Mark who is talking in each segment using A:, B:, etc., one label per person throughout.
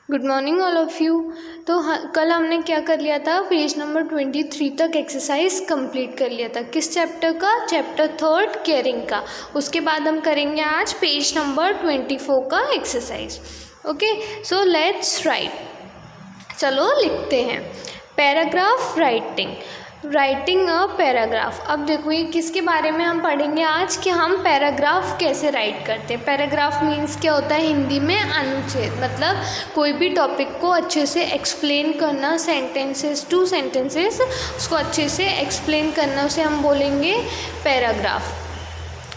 A: Good morning all of you. तो कल हमने क्या कर लिया था, पेज नंबर 23 तक एक्सरसाइज कंप्लीट कर लिया था। किस चैप्टर का? चैप्टर 3 केयरिंग का। उसके बाद हम करेंगे आज पेज नंबर 24 का exercise. Okay, so let's write. चलो लिखते हैं। Paragraph writing a paragraph. अब देखो ये किसके बारे में हम पढ़ेंगे आज, कि हम पैराग्राफ कैसे राइट करते हैं। पैराग्राफ मीन्स क्या होता है हिंदी में? अनुच्छेद। मतलब कोई भी टॉपिक को अच्छे से एक्सप्लेन करना, सेंटेंसेस टू सेंटेंसेस उसको अच्छे से एक्सप्लेन करना, उसे हम बोलेंगे पैराग्राफ।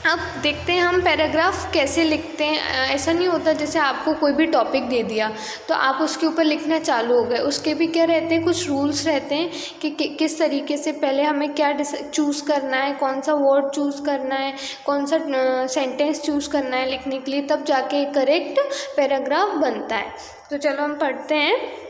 A: अब देखते हैं हम पैराग्राफ कैसे लिखते हैं। ऐसा नहीं होता जैसे आपको कोई भी टॉपिक दे दिया तो आप उसके ऊपर लिखना चालू हो गए। उसके भी क्या रहते हैं, कुछ रूल्स रहते हैं कि किस तरीके से पहले हमें क्या चूज़ करना है, कौन सा वर्ड चूज़ करना है, कौन सा सेंटेंस चूज़ करना है लिखने के लिए, तब जाके करेक्ट पैराग्राफ बनता है। तो चलो हम पढ़ते हैं।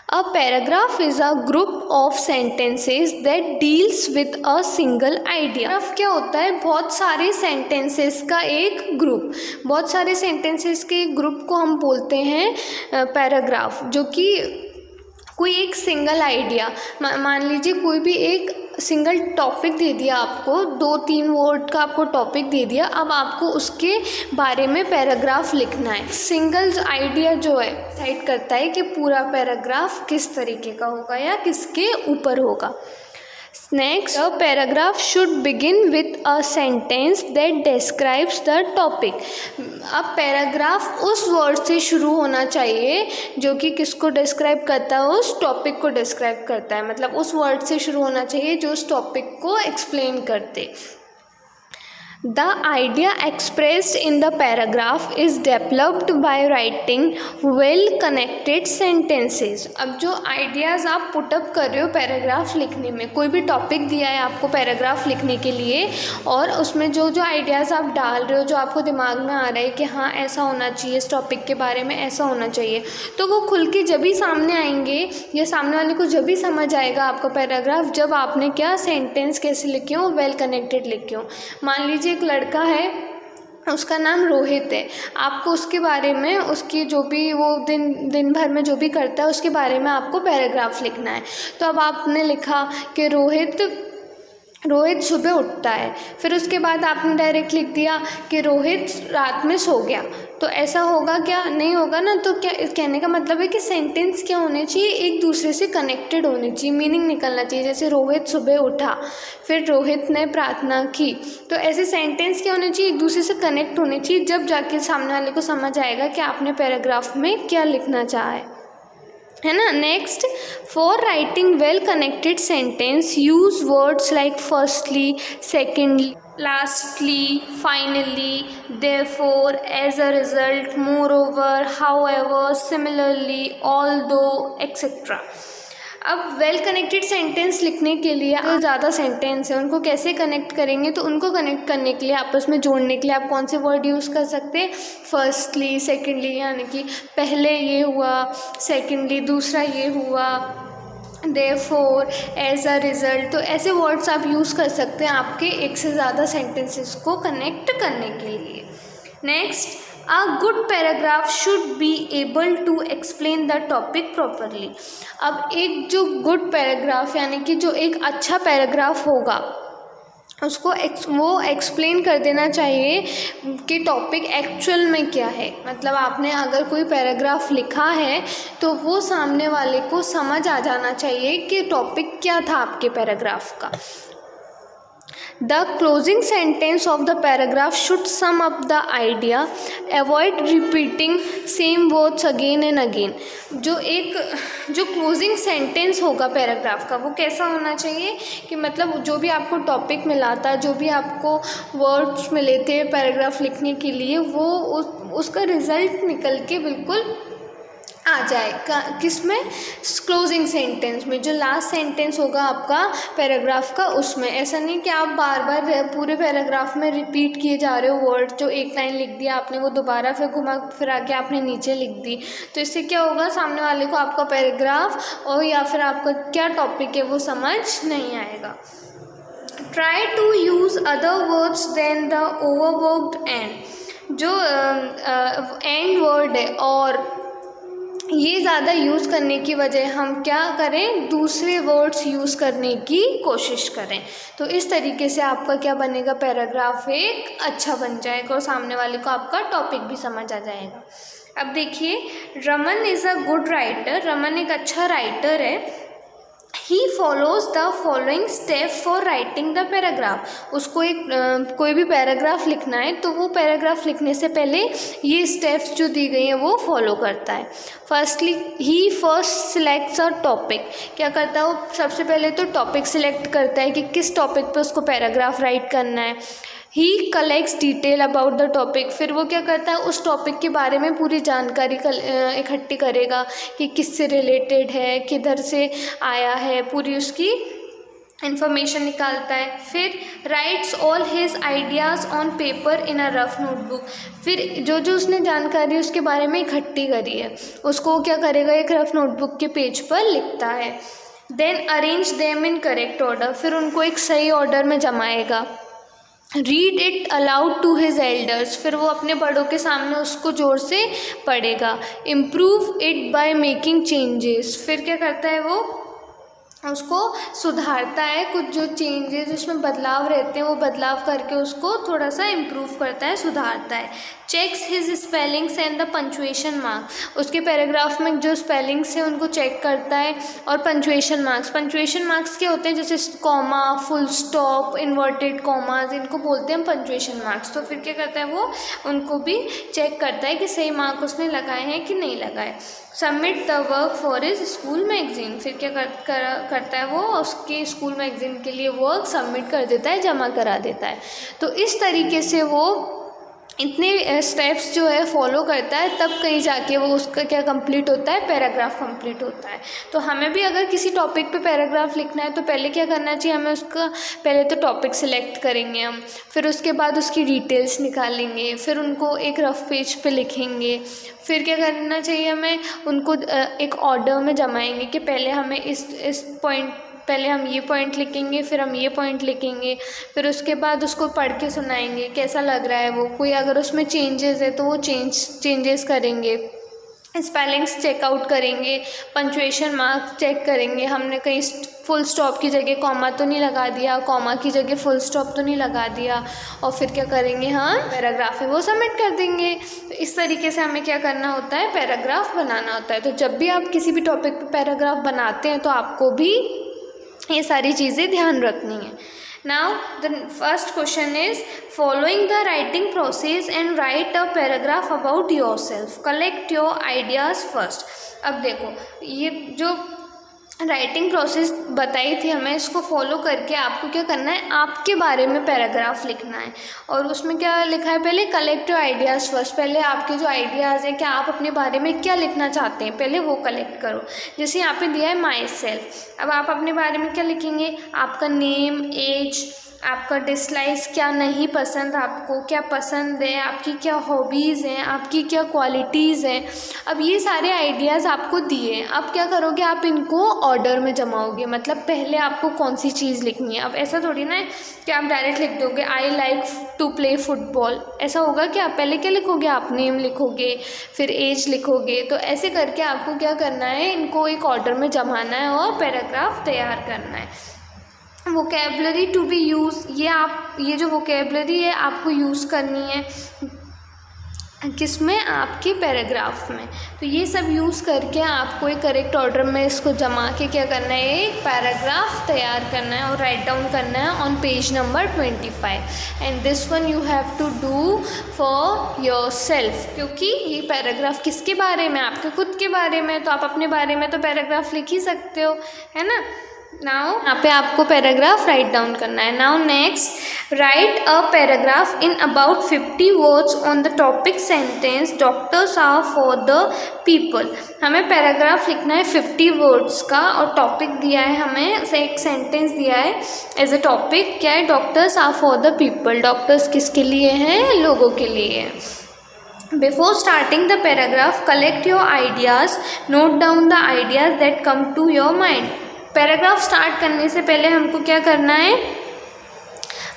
A: A paragraph is a group of sentences that deals with a single idea। Paragraph क्या होता है? बहुत सारे सेंटेंसेस का एक ग्रुप। बहुत सारे सेंटेंसेस के एक ग्रुप को हम बोलते हैं पैराग्राफ, जो कि कोई एक सिंगल आइडिया, मान लीजिए कोई भी एक सिंगल टॉपिक दे दिया आपको, 2-3 वर्ड का आपको टॉपिक दे दिया, अब आपको उसके बारे में पैराग्राफ लिखना है। सिंगल आइडिया जो है डिसाइड करता है कि पूरा पैराग्राफ किस तरीके का होगा या किसके ऊपर होगा। Next, a paragraph should begin with a sentence that describes the topic. अब पैराग्राफ उस वर्ड से शुरू होना चाहिए जो कि किसको डिस्क्राइब करता है? उस टॉपिक को डिस्क्राइब करता है। मतलब उस वर्ड से शुरू होना चाहिए जो उस टॉपिक को एक्सप्लेन करते। The idea expressed in the paragraph is developed by writing well connected sentences। अब जो आइडियाज़ आप पुटअप कर रहे हो पैराग्राफ लिखने में, कोई भी टॉपिक दिया है आपको पैराग्राफ लिखने के लिए, और उसमें जो जो आइडियाज़ आप डाल रहे हो, जो आपको दिमाग में आ रहा है कि हाँ ऐसा होना चाहिए, इस टॉपिक के बारे में ऐसा होना चाहिए, तो वो खुल के जब भी सामने आएंगे या सामने वाले को जब भी समझ आएगा आपका पैराग्राफ, जब आपने क्या सेंटेंस कैसे लिखे हो, वेल कनेक्टेड लिखे हो। मान लीजिए एक लड़का है, उसका नाम रोहित है, आपको उसके बारे में, उसकी जो भी वो दिन भर में जो भी करता है उसके बारे में आपको पैराग्राफ लिखना है। तो अब आपने लिखा कि रोहित सुबह उठता है, फिर उसके बाद आपने डायरेक्ट लिख दिया कि रोहित रात में सो गया, तो ऐसा होगा क्या? नहीं होगा ना। तो क्या कहने का मतलब है कि सेंटेंस क्या होने चाहिए, एक दूसरे से कनेक्टेड होने चाहिए, मीनिंग निकलना चाहिए। जैसे रोहित सुबह उठा, फिर रोहित ने प्रार्थना की, तो ऐसे सेंटेंस क्या होने चाहिए, एक दूसरे से कनेक्ट होने चाहिए, जब जाके सामने वाले को समझ आएगा कि आपने पैराग्राफ में क्या लिखना चाहा है ना। Next, for writing well connected sentence use words like firstly, secondly, lastly, finally, therefore, as a result, moreover, however, similarly, although, etcetera. अब वेल कनेक्टेड सेंटेंस लिखने के लिए जो ज़्यादा सेंटेंस है उनको कैसे कनेक्ट करेंगे, तो उनको कनेक्ट करने के लिए, आपस में जोड़ने के लिए आप कौन से वर्ड यूज़ कर सकते हैं? फर्स्टली, सेकेंडली, यानी कि पहले ये हुआ, सेकेंडली दूसरा ये हुआ, देयरफॉर, एज अ रिजल्ट। तो ऐसे वर्ड्स आप यूज़ कर सकते हैं आपके एक से ज़्यादा सेंटेंसेस को कनेक्ट करने के लिए। Next, A good paragraph should be able to explain the topic properly। अब एक जो गुड पैराग्राफ यानी कि जो एक अच्छा पैराग्राफ होगा उसको वो एक्सप्लेन कर देना चाहिए कि टॉपिक एक्चुअल में क्या है। मतलब आपने अगर कोई पैराग्राफ लिखा है तो वो सामने वाले को समझ आ जाना चाहिए कि टॉपिक क्या था आपके पैराग्राफ का। The closing sentence of the paragraph should sum up the idea, avoid repeating same words again and again। जो क्लोजिंग सेंटेंस होगा पैराग्राफ का वो कैसा होना चाहिए कि मतलब जो भी आपको टॉपिक मिला था, जो भी आपको वर्ड्स मिले थे पैराग्राफ लिखने के लिए, वो उसका रिजल्ट निकल के बिल्कुल आ जाए। किस में? क्लोजिंग सेंटेंस में, जो लास्ट सेंटेंस होगा आपका पैराग्राफ का, उसमें। ऐसा नहीं कि आप बार बार पूरे पैराग्राफ में रिपीट किए जा रहे हो वर्ड, जो एक लाइन लिख दिया आपने वो दोबारा फिर घुमा फिरा के आपने नीचे लिख दी, तो इससे क्या होगा, सामने वाले को आपका पैराग्राफ और या फिर आपका क्या टॉपिक है वो समझ नहीं आएगा। Try to use other words than the overworked and. जो एंड वर्ड है और ये ज़्यादा यूज़ करने की वजह हम क्या करें, दूसरे वर्ड्स यूज़ करने की कोशिश करें। तो इस तरीके से आपका क्या बनेगा, पैराग्राफ एक अच्छा बन जाएगा और सामने वाले को आपका टॉपिक भी समझ आ जाएगा। अब देखिए, Raman is a good writer, Raman एक अच्छा राइटर है। He follows the following step for writing the paragraph. उसको एक कोई भी पैराग्राफ लिखना है तो वो पैराग्राफ लिखने से पहले ये स्टेप्स जो दी गई हैं वो फॉलो करता है। फर्स्टली ही फर्स्ट सिलेक्ट्स अ टॉपिक। क्या करता है वो, सबसे पहले तो टॉपिक सिलेक्ट करता है कि किस टॉपिक पे उसको पैराग्राफ राइट करना है। He collects detail about the topic. फिर वो क्या करता है, उस टॉपिक के बारे में पूरी जानकारी इकट्ठी करेगा कि किससे रिलेटेड है, किधर से आया है, पूरी उसकी इंफॉर्मेशन निकालता है। फिर rights all his ideas on paper in a rough notebook. फिर जो जो उसने जानकारी उसके बारे में इकट्ठी करी है उसको क्या करेगा, एक रफ नोटबुक के पेज पर लिखता है। Then arrange them in correct order. फिर उनको एक सही ऑर्डर में जमाएगा। Read it aloud to his elders. फिर वो अपने बड़ों के सामने उसको ज़ोर से पढ़ेगा। Improve it by making changes. फिर क्या करता है वो, उसको सुधारता है, कुछ जो चेंजेस उसमें बदलाव रहते हैं वो बदलाव करके उसको थोड़ा सा इम्प्रूव करता है, सुधारता है। Checks his spellings and the punctuation marks. उसके पैराग्राफ में जो स्पेलिंग्स हैं उनको चेक करता है। और पंचुएशन मार्क्स क्या होते हैं, जैसे comma, full stop, inverted commas, इनको बोलते हैं पंचुएशन मार्क्स। तो फिर क्या करता है वो, उनको भी चेक करता है कि सही मार्क उसने लगाए हैं कि नहीं लगाए। Submit the work for his school magazine. फिर क्या करता है वो, उसके स्कूल मैगजीन के लिए वर्क सबमिट कर देता है, जमा करा देता है। तो इस तरीके से वो इतने स्टेप्स जो है फॉलो करता है, तब कहीं जाके वो उसका क्या कंप्लीट होता है, पैराग्राफ कंप्लीट होता है। तो हमें भी अगर किसी टॉपिक पे पैराग्राफ लिखना है तो पहले क्या करना चाहिए, हमें उसका पहले तो टॉपिक सिलेक्ट करेंगे हम, फिर उसके बाद उसकी डिटेल्स निकालेंगे, फिर उनको एक रफ पेज पे लिखेंगे। फिर क्या करना चाहिए, हमें उनको एक ऑर्डर में जमाएंगे कि पहले हमें इस पॉइंट, पहले हम ये पॉइंट लिखेंगे, फिर हम ये पॉइंट लिखेंगे, फिर उसके बाद उसको पढ़ के सुनाएंगे कैसा लग रहा है वो, कोई अगर उसमें चेंजेस है तो वो चेंजेस करेंगे, स्पेलिंग्स चेकआउट करेंगे, पंचुएशन मार्क्स चेक करेंगे, हमने कहीं फुल स्टॉप की जगह कॉमा तो नहीं लगा दिया, कॉमा की जगह फुल स्टॉप तो नहीं लगा दिया। और फिर क्या करेंगे, हम पैराग्राफ है वो सबमिट कर देंगे। तो इस तरीके से हमें क्या करना होता है, पैराग्राफ बनाना होता है। तो जब भी आप किसी भी टॉपिक पे पैराग्राफ बनाते हैं तो आपको भी ये सारी चीज़ें ध्यान रखनी है। Now the first question is following the writing process and write a paragraph about yourself. Collect your ideas first. अब देखो, ये जो राइटिंग प्रोसेस बताई थी हमें, इसको फॉलो करके आपको क्या करना है, आपके बारे में पैराग्राफ लिखना है। और उसमें क्या लिखा है, पहले कलेक्ट योर आइडियाज़ फर्स्ट। पहले आपके जो आइडियाज़ हैं, क्या आप अपने बारे में क्या लिखना चाहते हैं, पहले वो कलेक्ट करो। जैसे यहाँ पे दिया है माई सेल्फ। अब आप अपने बारे में क्या लिखेंगे, आपका नेम, एज, आपका डिसलाइक्स, क्या नहीं पसंद आपको, क्या पसंद है, आपकी क्या हॉबीज़ हैं, आपकी क्या क्वालिटीज़ हैं। अब ये सारे आइडियाज़ आपको दिए हैं, अब क्या करोगे, आप इनको ऑर्डर में जमाओगे। मतलब पहले आपको कौन सी चीज़ लिखनी है। अब ऐसा थोड़ी ना है कि आप डायरेक्ट लिख दोगे I like to play football, ऐसा होगा कि आप पहले क्या लिखोगे, आप नेम लिखोगे, फिर एज लिखोगे। तो ऐसे करके आपको क्या करना है, इनको एक ऑर्डर में जमाना है और पैराग्राफ तैयार करना है। वोकेबलरी टू बी यूज़, ये जो वोकेबलरी है आपको यूज़ करनी है किसमें, आपके पैराग्राफ में। तो ये सब यूज़ करके आपको एक करेक्ट ऑर्डर में इसको जमा के क्या करना है, एक पैराग्राफ तैयार करना है और राइट डाउन करना है on page number 25। And this one you have to do for yourself, क्योंकि ये पैराग्राफ किसके बारे में, आपके खुद के बारे में। तो आप अपने बारे में तो पैराग्राफ लिख ही सकते हो, है ना। नाउ यहाँ पे आपको पैराग्राफ राइट डाउन करना है। Now next, write a paragraph in about 50 words on the topic sentence doctors are for the people. हमें पैराग्राफ लिखना है 50 वर्ड्स का और टॉपिक दिया है हमें, एक सेंटेंस दिया है एज अ टॉपिक। क्या है, doctors are for the people. Doctors किसके लिए हैं, लोगों के लिए हैं। Before starting the paragraph, collect your ideas, note down the ideas that come to your mind. Paragraph start करने से पहले हमको क्या करना है,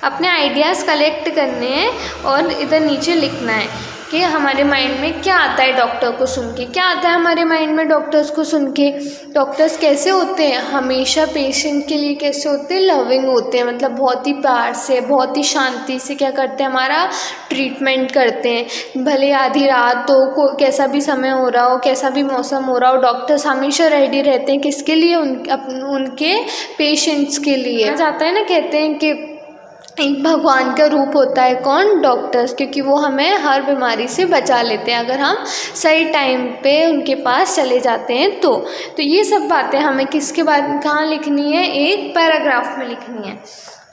A: अपने आइडियाज़ कलेक्ट करने हैं और इधर नीचे लिखना है। कि हमारे माइंड में क्या आता है डॉक्टर को सुन के, क्या आता है हमारे माइंड में डॉक्टर्स को सुन के। डॉक्टर्स कैसे होते हैं, हमेशा पेशेंट के लिए कैसे होते हैं, लविंग होते हैं, मतलब बहुत ही प्यार से, बहुत ही शांति से क्या करते हैं, हमारा ट्रीटमेंट करते हैं। भले आधी रात हो, कैसा भी समय हो रहा हो, कैसा भी मौसम हो रहा हो, डॉक्टर्स हमेशा रेडी रहते हैं किसके लिए, उनके पेशेंट्स के लिए। जाता है ना, कहते हैं कि एक भगवान का रूप होता है कौन, डॉक्टर्स, क्योंकि वो हमें हर बीमारी से बचा लेते हैं अगर हम सही टाइम पे उनके पास चले जाते हैं तो ये सब बातें हमें किसके बाद कहाँ लिखनी है, एक पैराग्राफ में लिखनी है।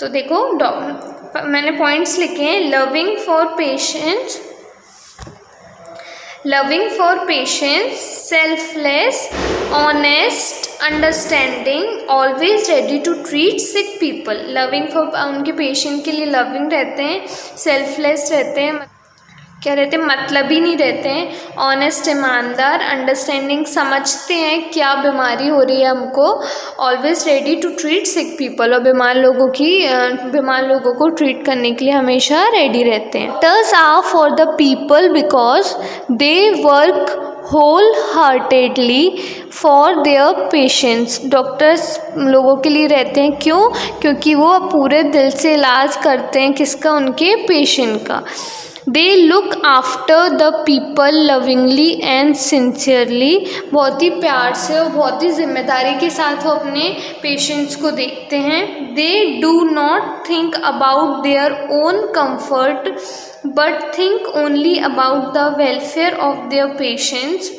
A: तो देखो मैंने पॉइंट्स लिखे हैं। Loving for patients, selfless, honest, understanding, always ready to treat sick people. Loving for उनके पेशेंट के लिए लविंग रहते हैं, सेल्फलेस रहते हैं, क्या रहते हैं, मतलब ही नहीं रहते हैं, ऑनेस्ट ईमानदार, अंडरस्टैंडिंग समझते हैं क्या बीमारी हो रही है हमको, always ready to treat sick people, और बीमार लोगों को ट्रीट करने के लिए हमेशा रेडी रहते हैं। Doctors are for the people because they work whole heartedly for their patients. Doctors लोगों के लिए रहते हैं, क्यों, क्योंकि वो पूरे दिल से इलाज करते हैं किसका, उनके पेशेंट का। दे look after the people lovingly and sincerely, बहुत ही प्यार से और बहुत ही जिम्मेदारी के साथ वो अपने पेशेंट्स को देखते हैं। दे do not think about their own comfort but think only about the welfare of their patients.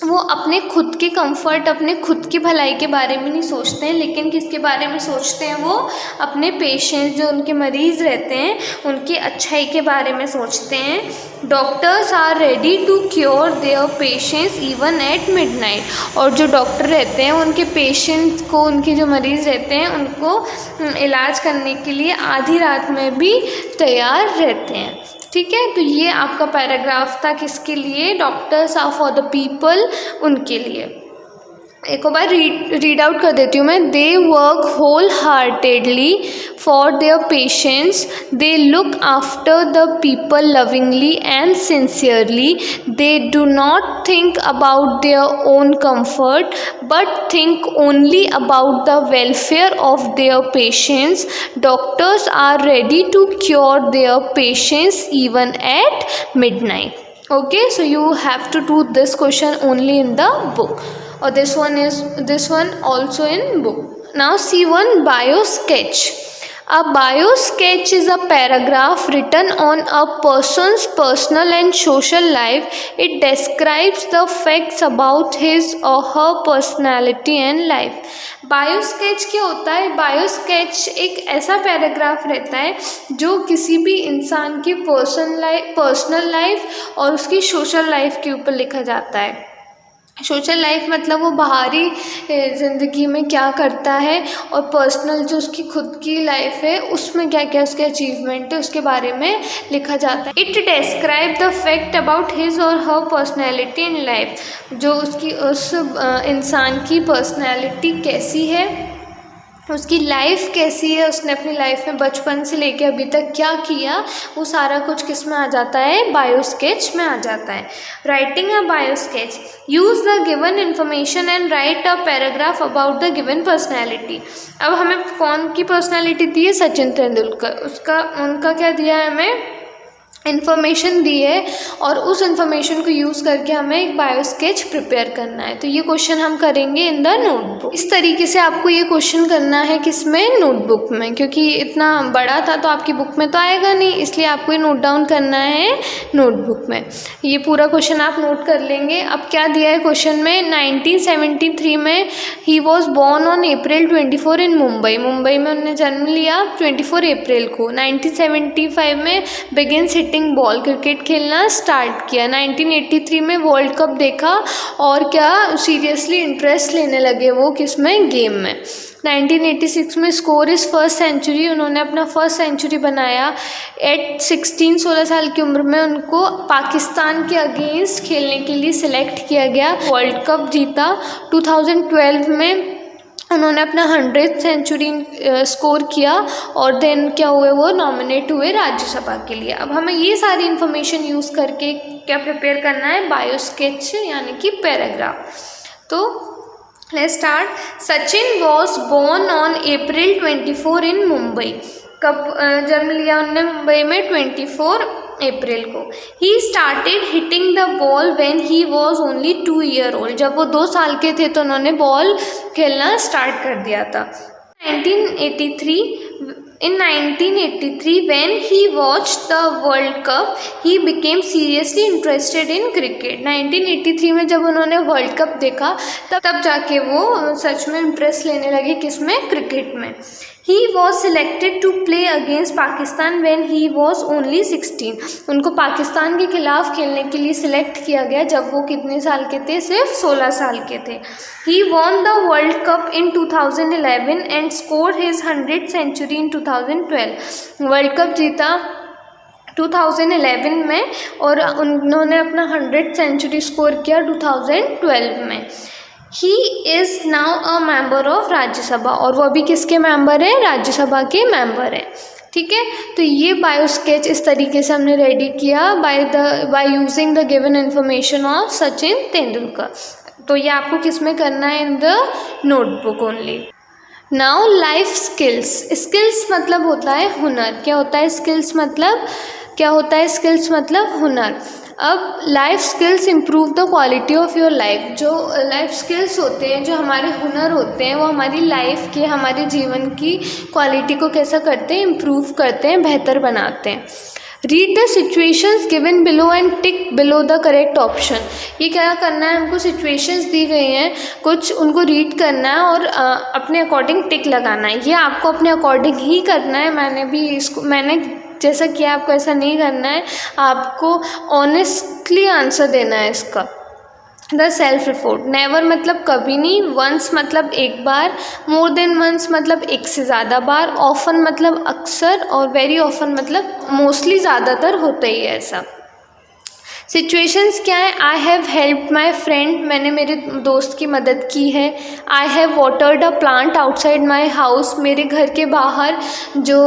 A: वो अपने खुद के कंफर्ट, अपने खुद की भलाई के बारे में नहीं सोचते हैं, लेकिन किसके बारे में सोचते हैं, वो अपने पेशेंट्स जो उनके मरीज़ रहते हैं उनकी अच्छाई के बारे में सोचते हैं। Doctors are ready to cure their patients even at midnight, और जो डॉक्टर रहते हैं उनके पेशेंट्स को, उनके जो मरीज़ रहते हैं उनको इलाज करने के लिए आधी रात में भी तैयार रहते हैं। ठीक है, तो ये आपका पैराग्राफ था किसके लिए, doctors are for the people, उनके लिए। एक बार रीड आउट कर देती हूँ मैं। They work whole heartedly for their patients, they look after the people lovingly and sincerely, they do not think about their own comfort but think only about the welfare of their patients, doctors are ready to cure their patients even at midnight. Okay, so you have to do this question only in the book, or this one also in book. Now see one bio sketch. A bio sketch is a paragraph written on a person's personal and social life. It describes the facts about his or her personality and life. Bio sketch क्या होता है, bio sketch एक ऐसा paragraph रहता है जो किसी भी इंसान की पर्सनल लाइफ और उसकी सोशल लाइफ के ऊपर लिखा जाता है। सोशल लाइफ मतलब वो बाहरी ज़िंदगी में क्या करता है, और पर्सनल जो उसकी खुद की लाइफ है उसमें क्या क्या उसके अचीवमेंट है उसके बारे में लिखा जाता है। It describe the fact about his और हर पर्सनैलिटी इन लाइफ, जो उसकी उस इंसान की पर्सनैलिटी कैसी है, उसकी लाइफ कैसी है, उसने अपनी लाइफ में बचपन से लेके अभी तक क्या किया, वो सारा कुछ किस में आ जाता है, बायो स्केच में आ जाता है। Writing a bio sketch, use the given information and right a paragraph about the given personality. अब हमें कौन की पर्सनैलिटी दी है, सचिन तेंदुलकर, उनका क्या दिया है, हमें इन्फॉर्मेशन दी है, और उस इन्फॉर्मेशन को यूज़ करके हमें एक बायो स्केच प्रिपेयर करना है। तो ये क्वेश्चन हम करेंगे इन द नोटबुक। इस तरीके से आपको ये क्वेश्चन करना है किसमें, नोटबुक में, क्योंकि इतना बड़ा था तो आपकी बुक में तो आएगा नहीं, इसलिए आपको ये नोट डाउन करना है नोटबुक में। ये पूरा क्वेश्चन आप नोट कर लेंगे। अब क्या दिया है क्वेश्चन में, 1973 में he was born on April 24 in Mumbai में उन्होंने जन्म लिया 24 अप्रैल को। 1975 में बिगिन्स हिटिंग बॉल, क्रिकेट खेलना स्टार्ट किया। 1983 में वर्ल्ड कप देखा और क्या सीरियसली इंटरेस्ट लेने लगे वो किसमें, गेम में। 1986 में स्कोर इस फर्स्ट सेंचुरी, उन्होंने अपना फर्स्ट सेंचुरी बनाया। एट 16 साल की उम्र में उनको पाकिस्तान के अगेंस्ट खेलने के लिए सिलेक्ट किया गया, वर्ल्ड कप जीता। 2012 में उन्होंने अपना 100th सेंचुरी स्कोर किया और देन क्या हुए, वो नॉमिनेट हुए राज्यसभा के लिए। अब हमें ये सारी इन्फॉर्मेशन यूज़ करके क्या प्रिपेयर करना है, बायो स्केच यानी कि पैराग्राफ। तो let's start. Sachin was born on April 24 in Mumbai. कब जन्म लिया उन्होंने मुंबई में, 24 अप्रैल को। He started hitting the ball when he was only 2 year old। जब वो 2 साल के थे तो उन्होंने बॉल खेलना स्टार्ट कर दिया था। 1983 when he watched the World Cup he became seriously interested in cricket। 1983 में जब उन्होंने वर्ल्ड कप देखा तब जाके वो सच में इंटरेस्ट लेने लगे, किसमें, क्रिकेट में। He was selected to play against Pakistan when he was only 16। उनको पाकिस्तान के खिलाफ खेलने के लिए सिलेक्ट किया गया जब वो कितने साल के थे, सिर्फ 16 साल के थे। He won the World Cup in 2011 and scored his 100th century in 2012। World cup जीता 2011 में और उन्होंने अपना 100th सेंचुरी स्कोर किया 2012 में। He is now a member of Rajya Sabha, और वो अभी किसके मेंबर है, राज्यसभा के मेंबर है। ठीक है, तो ये बायो स्केच इस तरीके से हमने रेडी किया by using the given information of Sachin Tendulkar. तो ये आपको किस में करना है, in the notebook only. Now life skills. Skills मतलब होता है हुनर। क्या होता है स्किल्स मतलब, क्या होता है स्किल्स मतलब हुनर। अब life skills improve the quality of your life. जो लाइफ स्किल्स होते हैं, जो हमारे हुनर होते हैं, वो हमारी लाइफ के, हमारे जीवन की क्वालिटी को कैसा करते हैं, इम्प्रूव करते हैं, बेहतर बनाते हैं। Read the situations given below and tick below the correct option. ये क्या करना है, हमको सिचुएशंस दी गई हैं कुछ, उनको रीड करना है और अपने अकॉर्डिंग टिक लगाना है। ये आपको अपने अकॉर्डिंग ही करना है। मैंने जैसा किया, आपको ऐसा नहीं करना है, आपको ऑनेस्टली आंसर देना है इसका। The self report. नेवर मतलब कभी नहीं, वंस मतलब एक बार, मोर देन वंस मतलब एक से ज़्यादा बार, ऑफन मतलब अक्सर, और वेरी ऑफन मतलब मोस्टली, ज़्यादातर होता ही है ऐसा। सिचुएशंस क्या है, I have helped my friend, मैंने मेरे दोस्त की मदद की है। I have watered a plant outside my house, मेरे घर के बाहर जो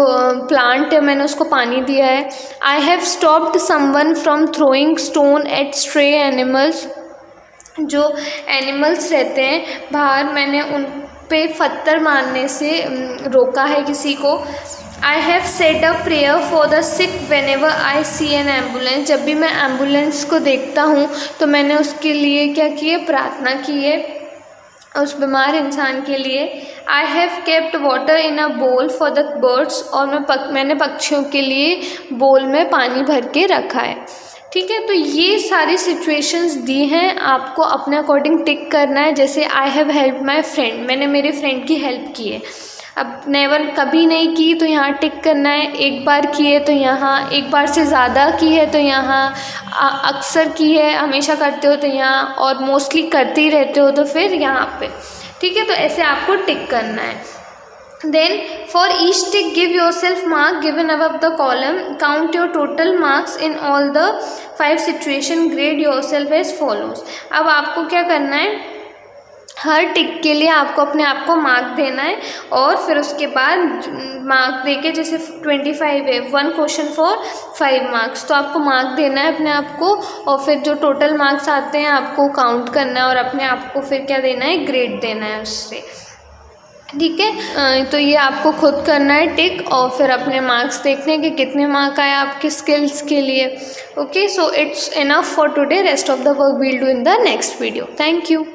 A: प्लांट है मैंने उसको पानी दिया है। I have stopped someone from throwing stone eight stray animals, जो एनिमल्स रहते हैं बाहर, मैंने उन पे पत्थर मारने से रोका है किसी को। I have said a prayer for the sick whenever I see an ambulance, जब भी मैं एम्बुलेंस को देखता हूँ तो मैंने उसके लिए क्या किए, प्रार्थना की है उस बीमार इंसान के लिए। I have kept water in a bowl for the birds, और मैंने पक्षियों के लिए बोल में पानी भर के रखा है। ठीक है, तो ये सारी सिचुएशंस दी हैं, आपको अपने अकॉर्डिंग टिक करना है। जैसे I have help my friend, मैंने मेरे फ्रेंड की हेल्प की है। अब नेवर कभी नहीं की तो यहाँ टिक करना है, एक बार की है तो यहाँ, एक बार से ज़्यादा की है तो यहाँ, अक्सर की है, हमेशा करते हो तो यहाँ, और मोस्टली करते ही रहते हो तो फिर यहाँ पे। ठीक है, तो ऐसे आपको टिक करना है। Then for each tick give yourself mark given above the column. Count your total marks in all the 5 situation. Grade yourself as follows. अब आपको क्या करना है, हर टिक के लिए आपको अपने आप को मार्क देना है, और फिर उसके बाद मार्क देके, जैसे 25 है, 1 क्वेश्चन फॉर 5 मार्क्स, तो आपको मार्क देना है अपने आप को, और फिर जो टोटल मार्क्स आते हैं आपको काउंट करना है और अपने आप को फिर क्या देना है, ग्रेड देना है उससे। ठीक है, तो ये आपको खुद करना है टिक, और फिर अपने मार्क्स देखने के कितने मार्क आए आपके स्किल्स के लिए। Okay, so it's enough for today. Rest of the work we'll do in the next video. Thank you.